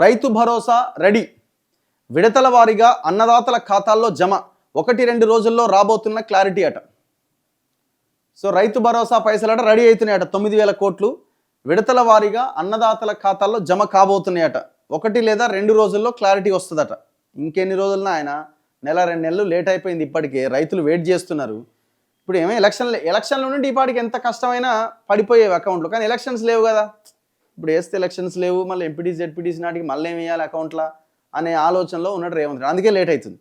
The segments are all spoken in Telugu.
రైతు భరోసా రెడీ, విడతల వారీగా అన్నదాతల ఖాతాల్లో జమ 1-2 రోజుల్లో రాబోతున్న క్లారిటీ అట. So Rythu Bharosa పైసలట ready అవుతున్నాయట. 9,000 కోట్లు విడతల వారీగా అన్నదాతల ఖాతాల్లో జమ కాబోతున్నాయట. 1 లేదా 2 రోజుల్లో క్లారిటీ వస్తుందట. ఇంకెన్ని రోజులన్నా ఆయన నెల 2 నెలలు లేట్ అయిపోయింది. ఇప్పటికే రైతులు వెయిట్ చేస్తున్నారు. ఇప్పుడు ఏమో ఎలక్షన్ల నుండి ఇప్పటికి ఎంత కష్టమైనా పడిపోయేవి అకౌంట్లో, కానీ ఎలక్షన్స్ లేవు కదా. ఇప్పుడు వేస్తే ఎలక్షన్స్ లేవు, మళ్ళీ ఎంపీటీసీ జెడ్పీటీసీ నాటికి మళ్ళీ ఏమి వేయాలి అకౌంట్లో అనే ఆలోచనలో ఉన్నాడు రేవంత్ రెడ్డి. అందుకే లేట్ అవుతుంది.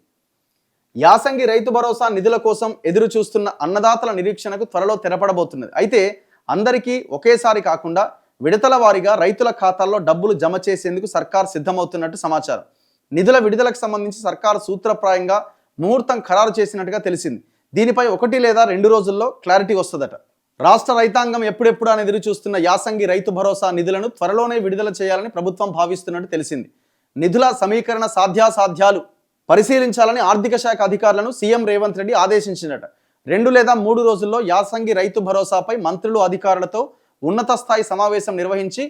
యాసంగి రైతు భరోసా నిధుల కోసం ఎదురు చూస్తున్న అన్నదాతల నిరీక్షణకు త్వరలో తెరపడబోతున్నది. అయితే అందరికీ ఒకేసారి కాకుండా విడతల వారీగా రైతుల ఖాతాల్లో డబ్బులు జమ చేసేందుకు సర్కార్ సిద్ధమవుతున్నట్టు సమాచారం. నిధుల విడుదలకు సంబంధించి సర్కారు సూత్రప్రాయంగా ముహూర్తం ఖరారు చేసినట్టుగా తెలిసింది. దీనిపై 1 లేదా 2 రోజుల్లో క్లారిటీ వస్తుందట. రాష్ట్ర రైతాంగం ఎప్పుడెప్పుడు అని ఎదురు చూస్తున్న యాసంగి రైతు భరోసా నిధులను త్వరలోనే విడుదల చేయాలని ప్రభుత్వం భావిస్తున్నట్టు తెలిసింది. నిధుల సమీకరణ సాధ్యాసాధ్యాలు పరిశీలించాలని ఆర్థిక శాఖ అధికారులను సీఎం రేవంత్ రెడ్డి ఆదేశించినట. 2 లేదా 3 రోజుల్లో యాసంగి రైతు భరోసాపై మంత్రులు అధికారులతో ఉన్నత స్థాయి సమావేశం నిర్వహించి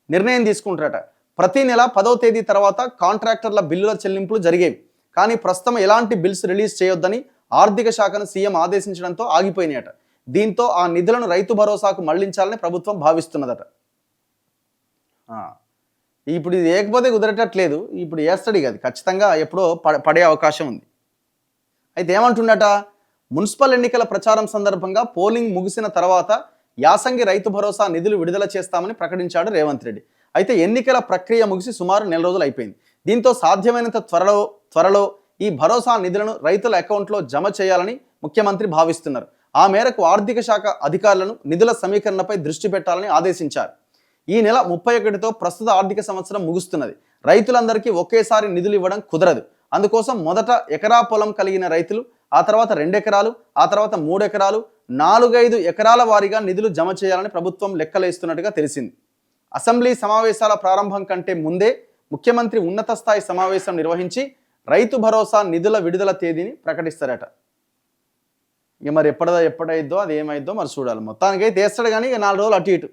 నిర్ణయం తీసుకుంటారట. ప్రతి నెల 10వ తేదీ తర్వాత కాంట్రాక్టర్ల బిల్లుల చెల్లింపులు జరిగేవి. కానీ ప్రస్తుతం ఎలాంటి బిల్స్ రిలీజ్ చేయొద్దని ఆర్థిక శాఖను సీఎం ఆదేశించడంతో ఆగిపోయినాయట. దీంతో ఆ నిధులను రైతు భరోసాకు మళ్లించాలని ప్రభుత్వం భావిస్తున్నదట. ఇప్పుడు ఇది ఏకపోతే కుదరటట్లేదు. ఇప్పుడు వేస్తాడు కదా, ఖచ్చితంగా ఎప్పుడో పడే అవకాశం ఉంది. అయితే ఏమంటున్నట, మున్సిపల్ ఎన్నికల ప్రచారం సందర్భంగా పోలింగ్ ముగిసిన తర్వాత యాసంగి రైతు భరోసా నిధులు విడుదల చేస్తామని ప్రకటించాడు రేవంత్ రెడ్డి. అయితే ఎన్నికల ప్రక్రియ ముగిసి సుమారు 1 నెల రోజులు అయిపోయింది. దీంతో సాధ్యమైనంత త్వరలో ఈ భరోసా నిధులను రైతుల అకౌంట్లో జమ చేయాలని ముఖ్యమంత్రి భావిస్తున్నారు. ఆ మేరకు ఆర్థిక శాఖ అధికారులను నిధుల సమీకరణపై దృష్టి పెట్టాలని ఆదేశించారు. ఈ నెల 31తో ప్రస్తుత ఆర్థిక సంవత్సరం ముగుస్తున్నది. రైతులందరికీ ఒకేసారి నిధులు ఇవ్వడం కుదరదు. అందుకోసం మొదట ఎకరా పొలం కలిగిన రైతులు, ఆ తర్వాత 2 ఎకరాలు, ఆ తర్వాత 3 ఎకరాలు, 4-5 ఎకరాల వారీగా నిధులు జమ చేయాలని ప్రభుత్వం లెక్కలేస్తున్నట్టుగా తెలిసింది. అసెంబ్లీ సమావేశాల ప్రారంభం కంటే ముందే ముఖ్యమంత్రి ఉన్నత స్థాయి సమావేశం నిర్వహించి రైతు భరోసా నిధుల విడుదల తేదీని ప్రకటిస్తారట. ఇక మరి ఎప్పుడైద్దో అది ఏమైద్దో మరి చూడాలి. మొత్తానికైతే వేస్తాడు, కానీ ఇక 4 రోజులు అటు ఇటు.